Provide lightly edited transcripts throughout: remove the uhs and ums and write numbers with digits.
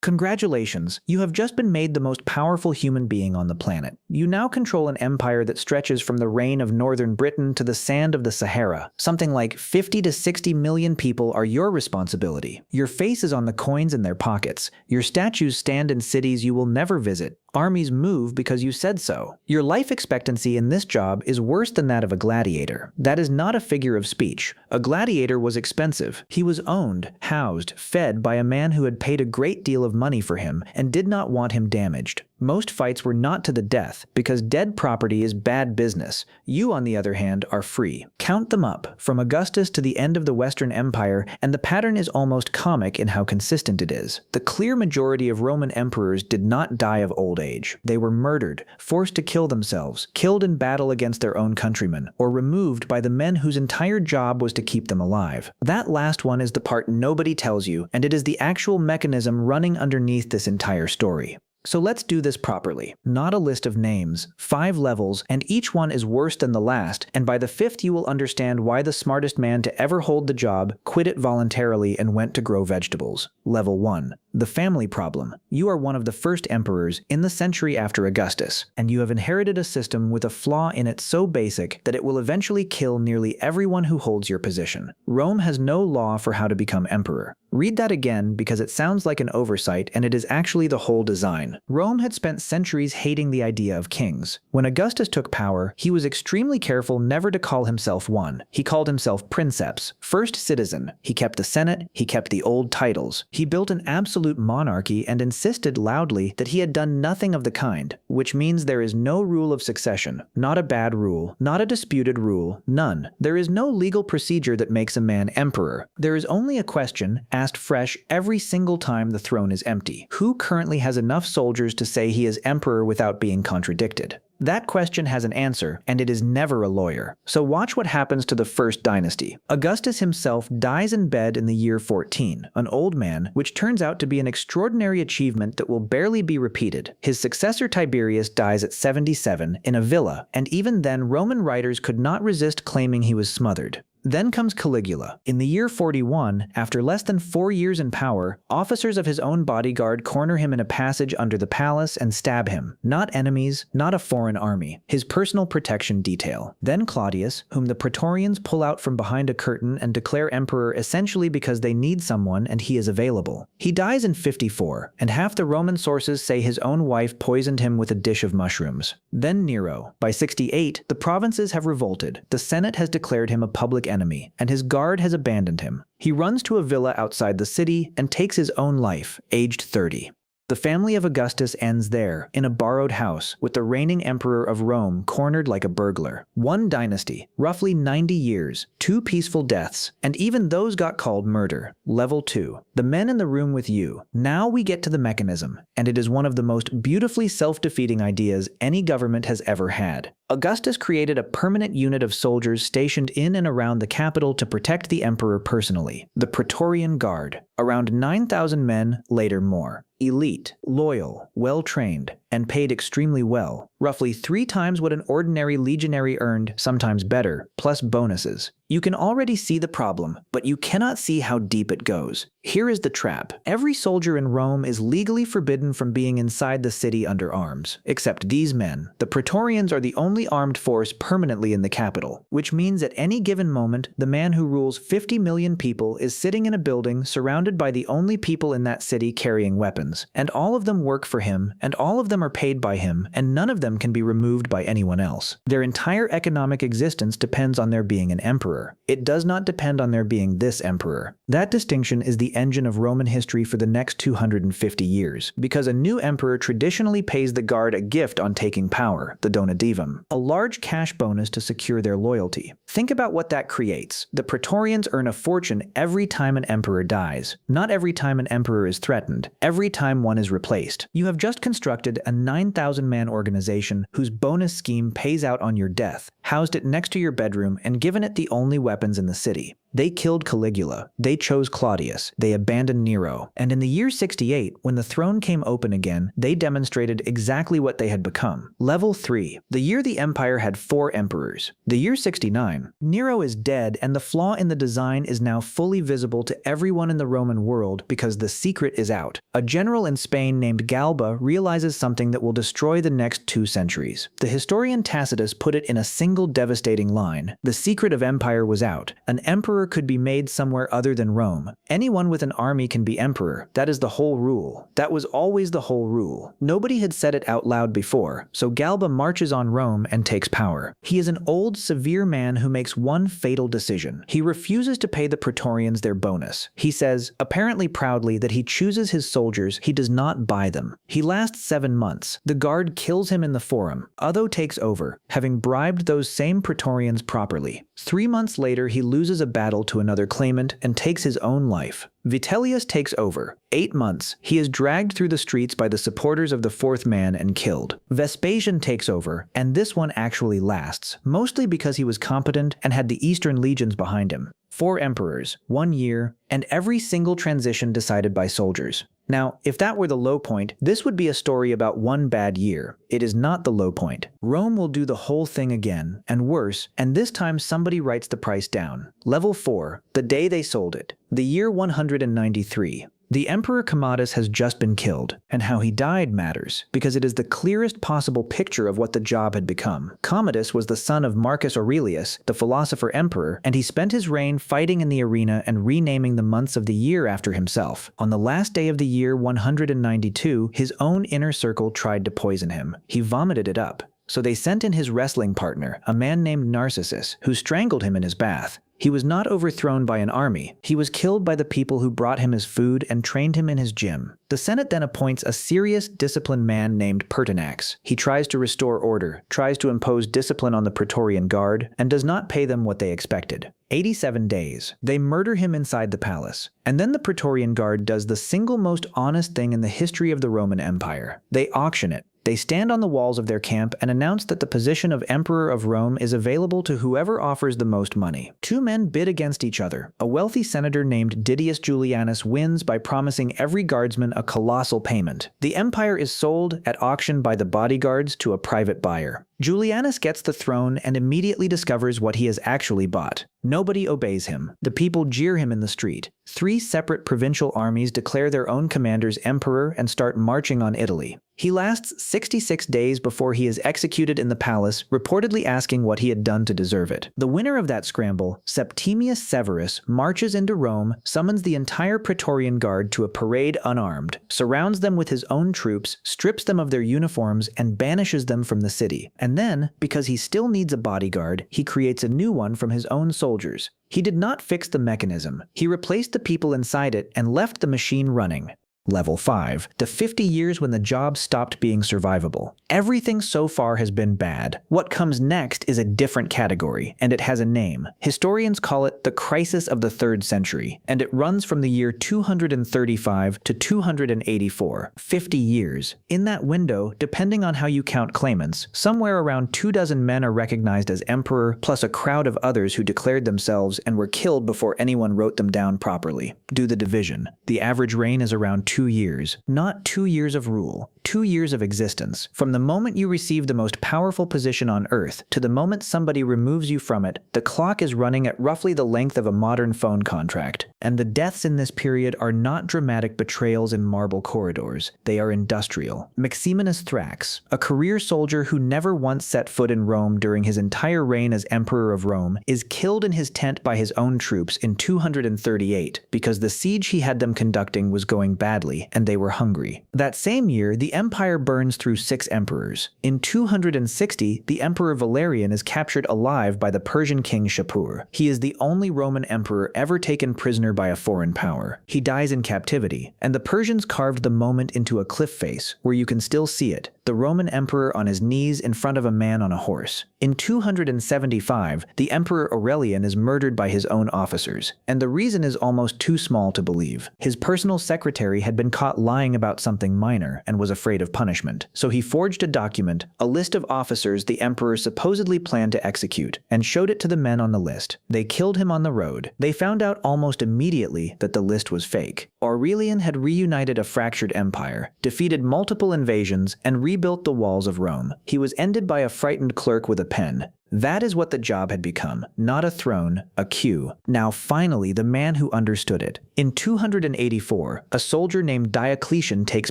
Congratulations, you have just been made the most powerful human being on the planet. You now control an empire that stretches from the rain of northern Britain to the sand of the Sahara. Something like 50 to 60 million people are your responsibility. Your face is on the coins in their pockets. Your statues stand in cities you will never visit. Armies move because you said so. Your life expectancy in this job is worse than that of a gladiator. That is not a figure of speech. A gladiator was expensive. He was owned, housed, fed by a man who had paid a great deal of money for him and did not want him damaged. Most fights were not to the death, because dead property is bad business. You, on the other hand, are free. Count them up, from Augustus to the end of the Western Empire, and the pattern is almost comic in how consistent it is. The clear majority of Roman emperors did not die of old age. They were murdered, forced to kill themselves, killed in battle against their own countrymen, or removed by the men whose entire job was to keep them alive. That last one is the part nobody tells you, and it is the actual mechanism running underneath this entire story. So let's do this properly. Not a list of names, 5 levels, and each one is worse than the last, and by the 5th you will understand why the smartest man to ever hold the job quit it voluntarily and went to grow vegetables. Level 1. The family problem. You are one of the first emperors in the century after Augustus, and you have inherited a system with a flaw in it so basic that it will eventually kill nearly everyone who holds your position. Rome has no law for how to become emperor. Read that again because it sounds like an oversight and it is actually the whole design. Rome had spent centuries hating the idea of kings. When Augustus took power, he was extremely careful never to call himself one. He called himself princeps, first citizen. He kept the Senate, he kept the old titles. He built an absolute monarchy and insisted loudly that he had done nothing of the kind, which means there is no rule of succession, not a bad rule, not a disputed rule, none. There is no legal procedure that makes a man emperor. There is only a question asked fresh every single time the throne is empty. Who currently has enough soldiers to say he is emperor without being contradicted? That question has an answer, and it is never a lawyer. So watch what happens to the first dynasty. Augustus himself dies in bed in the year 14, an old man, which turns out to be an extraordinary achievement that will barely be repeated. His successor Tiberius dies at 77 in a villa, and even then Roman writers could not resist claiming he was smothered. Then comes Caligula. In the year 41, after less than 4 years in power, officers of his own bodyguard corner him in a passage under the palace and stab him. Not enemies, not a foreign army, his personal protection detail. Then Claudius, whom the Praetorians pull out from behind a curtain and declare emperor essentially because they need someone and he is available. He dies in 54, and half the Roman sources say his own wife poisoned him with a dish of mushrooms. Then Nero. By 68, the provinces have revolted. The Senate has declared him a public enemy, and his guard has abandoned him. He runs to a villa outside the city and takes his own life, aged 30. The family of Augustus ends there, in a borrowed house, with the reigning emperor of Rome cornered like a burglar. One dynasty, roughly 90 years, 2 peaceful deaths, and even those got called murder. Level 2. The men in the room with you. Now we get to the mechanism, and it is one of the most beautifully self-defeating ideas any government has ever had. Augustus created a permanent unit of soldiers stationed in and around the capital to protect the emperor personally, the Praetorian Guard. Around 9,000 men, later more. Elite, loyal, well-trained, and paid extremely well, roughly 3 times what an ordinary legionary earned, sometimes better, plus bonuses. You can already see the problem, but you cannot see how deep it goes. Here is the trap. Every soldier in Rome is legally forbidden from being inside the city under arms, except these men. The Praetorians are the only armed force permanently in the capital, which means at any given moment, the man who rules 50 million people is sitting in a building surrounded by the only people in that city carrying weapons, and all of them work for him, and all of them are paid by him, and none of them can be removed by anyone else. Their entire economic existence depends on their being an emperor. It does not depend on there being this emperor. That distinction is the engine of Roman history for the next 250 years, because a new emperor traditionally pays the guard a gift on taking power, the donativum, a large cash bonus to secure their loyalty. Think about what that creates. The Praetorians earn a fortune every time an emperor dies. Not every time an emperor is threatened, every time one is replaced. You have just constructed a 9,000-man organization whose bonus scheme pays out on your death. housed it next to your bedroom, and given it the only weapons in the city. They killed Caligula, they chose Claudius, they abandoned Nero, and in the year 68, when the throne came open again, they demonstrated exactly what they had become. Level 3. The year the empire had 4 emperors. The year 69. Nero is dead, and the flaw in the design is now fully visible to everyone in the Roman world because the secret is out. A general in Spain named Galba realizes something that will destroy the next 2 centuries. The historian Tacitus put it in a single devastating line. The secret of empire was out. An emperor could be made somewhere other than Rome. Anyone with an army can be emperor. That is the whole rule. That was always the whole rule. Nobody had said it out loud before, so Galba marches on Rome and takes power. He is an old, severe man who makes one fatal decision. He refuses to pay the Praetorians their bonus. He says, apparently proudly, that he chooses his soldiers, he does not buy them. He lasts 7 months. The guard kills him in the forum. Otho takes over, having bribed those same Praetorians properly. 3 months later, he loses a battle to another claimant and takes his own life. Vitellius takes over. 8 months. He is dragged through the streets by the supporters of the 4th man and killed. Vespasian takes over, and this one actually lasts, mostly because he was competent and had the Eastern legions behind him. 4 emperors, 1 year, and every single transition decided by soldiers. Now, if that were the low point, this would be a story about 1 bad year. It is not the low point. Rome will do the whole thing again, and worse, and this time somebody writes the price down. Level 4, the day they sold it. The year 193. The Emperor Commodus has just been killed, and how he died matters, because it is the clearest possible picture of what the job had become. Commodus was the son of Marcus Aurelius, the philosopher emperor, and he spent his reign fighting in the arena and renaming the months of the year after himself. On the last day of the year 192, his own inner circle tried to poison him. He vomited it up. So they sent in his wrestling partner, a man named Narcissus, who strangled him in his bath. He was not overthrown by an army. He was killed by the people who brought him his food and trained him in his gym. The Senate then appoints a serious, disciplined man named Pertinax. He tries to restore order, tries to impose discipline on the Praetorian Guard, and does not pay them what they expected. 87 days. They murder him inside the palace. And then the Praetorian Guard does the single most honest thing in the history of the Roman Empire. They auction it. They stand on the walls of their camp and announce that the position of Emperor of Rome is available to whoever offers the most money. 2 men bid against each other. A wealthy senator named Didius Julianus wins by promising every guardsman a colossal payment. The empire is sold at auction by the bodyguards to a private buyer. Julianus gets the throne and immediately discovers what he has actually bought. Nobody obeys him. The people jeer him in the street. 3 separate provincial armies declare their own commanders emperor and start marching on Italy. He lasts 66 days before he is executed in the palace, reportedly asking what he had done to deserve it. The winner of that scramble, Septimius Severus, marches into Rome, summons the entire Praetorian Guard to a parade unarmed, surrounds them with his own troops, strips them of their uniforms, and banishes them from the city. And then, because he still needs a bodyguard, he creates a new one from his own soldiers. He did not fix the mechanism. He replaced the people inside it and left the machine running. Level 5. The 50 years when the job stopped being survivable. Everything so far has been bad. What comes next is a different category, and it has a name. Historians call it the crisis of the 3rd century, and it runs from the year 235 to 284. 50 years. In that window, depending on how you count claimants, somewhere around 24 men are recognized as emperor, plus a crowd of others who declared themselves and were killed before anyone wrote them down properly. Do the division. The average reign is around 2 years. Not 2 years of rule. 2 years of existence. From the moment you receive the most powerful position on Earth to the moment somebody removes you from it, the clock is running at roughly the length of a modern phone contract. And the deaths in this period are not dramatic betrayals in marble corridors. They are industrial. Maximinus Thrax, a career soldier who never once set foot in Rome during his entire reign as Emperor of Rome, is killed in his tent by his own troops in 238 because the siege he had them conducting was going badly and they were hungry. That same year, the empire burns through 6 emperors. In 260, the Emperor Valerian is captured alive by the Persian king Shapur. He is the only Roman emperor ever taken prisoner by a foreign power. He dies in captivity, and the Persians carved the moment into a cliff face, where you can still see it. the Roman emperor on his knees in front of a man on a horse. In 275, the Emperor Aurelian is murdered by his own officers, and the reason is almost too small to believe. His personal secretary had been caught lying about something minor and was afraid of punishment, so he forged a document, a list of officers the emperor supposedly planned to execute, and showed it to the men on the list. They killed him on the road. They found out almost immediately that the list was fake. Aurelian had reunited a fractured empire, defeated multiple invasions, and rebuilt the walls of Rome. He was ended by a frightened clerk with a pen. That is what the job had become, not a throne, a queue. Now finally, the man who understood it. In 284, a soldier named Diocletian takes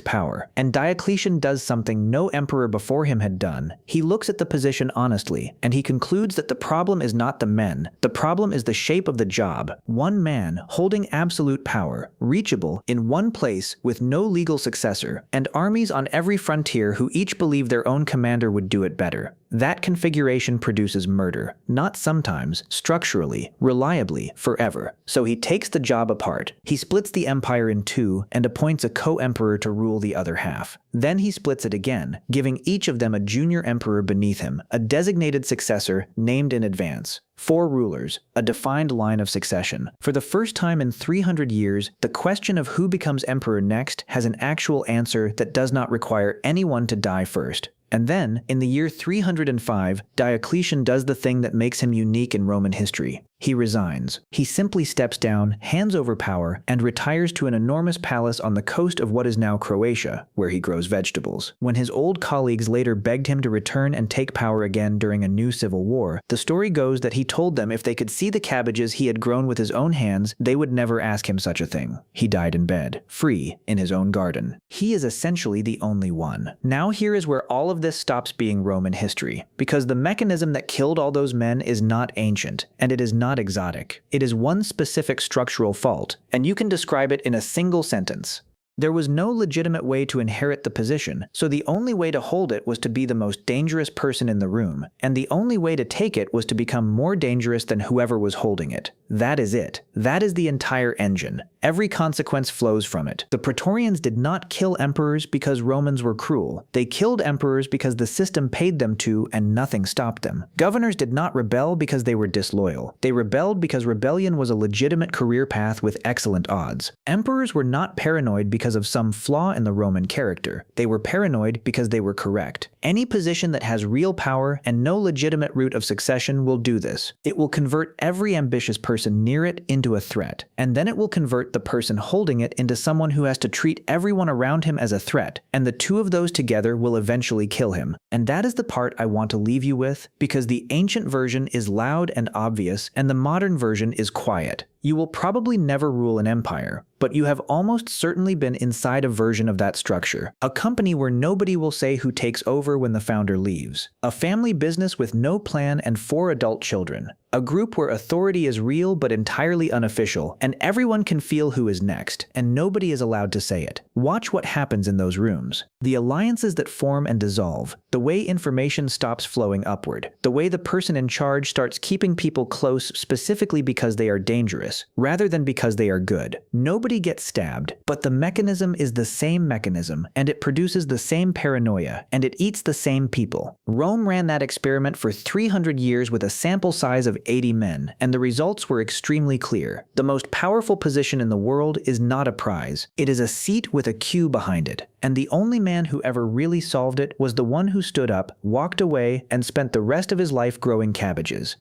power, and Diocletian does something no emperor before him had done. He looks at the position honestly, and he concludes that the problem is not the men, the problem is the shape of the job. One man holding absolute power, reachable in one place with no legal successor, and armies on every frontier who each believe their own commander would do it better. That configuration produces murder, not sometimes, structurally, reliably, forever. So he takes the job apart. He splits the empire in two and appoints a co-emperor to rule the other half. Then he splits it again, giving each of them a junior emperor beneath him, a designated successor named in advance. 4 rulers, a defined line of succession. For the first time in 300 years, the question of who becomes emperor next has an actual answer that does not require anyone to die first. And then, in the year 305, Diocletian does the thing that makes him unique in Roman history. He resigns. He simply steps down, hands over power, and retires to an enormous palace on the coast of what is now Croatia, where he grows vegetables. When his old colleagues later begged him to return and take power again during a new civil war, the story goes that he told them if they could see the cabbages he had grown with his own hands, they would never ask him such a thing. He died in bed, free, in his own garden. He is essentially the only one. Now here is where all of this stops being Roman history, because the mechanism that killed all those men is not ancient, and it is not exotic. It is one specific structural fault, and you can describe it in a single sentence. There was no legitimate way to inherit the position, so the only way to hold it was to be the most dangerous person in the room, and the only way to take it was to become more dangerous than whoever was holding it. That is it. That is the entire engine. Every consequence flows from it. The Praetorians did not kill emperors because Romans were cruel. They killed emperors because the system paid them to, and nothing stopped them. Governors did not rebel because they were disloyal. They rebelled because rebellion was a legitimate career path with excellent odds. Emperors were not paranoid because of some flaw in the Roman character. They were paranoid because they were correct. Any position that has real power and no legitimate route of succession will do this. It will convert every ambitious person near it into a threat, and then it will convert the person holding it into someone who has to treat everyone around him as a threat, and the two of those together will eventually kill him. And that is the part I want to leave you with, because the ancient version is loud and obvious, and the modern version is quiet. You will probably never rule an empire, but you have almost certainly been inside a version of that structure. A company where nobody will say who takes over when the founder leaves. A family business with no plan and 4 adult children. A group where authority is real but entirely unofficial, and everyone can feel who is next, and nobody is allowed to say it. Watch what happens in those rooms. The alliances that form and dissolve, the way information stops flowing upward, the way the person in charge starts keeping people close specifically because they are dangerous, rather than because they are good. Nobody gets stabbed, but the mechanism is the same mechanism, and it produces the same paranoia, and it eats the same people. Rome ran that experiment for 300 years with a sample size of 80 men, and the results were extremely clear. The most powerful position in the world is not a prize. It is a seat with a queue behind it, and the only man who ever really solved it was the one who stood up, walked away, and spent the rest of his life growing cabbages.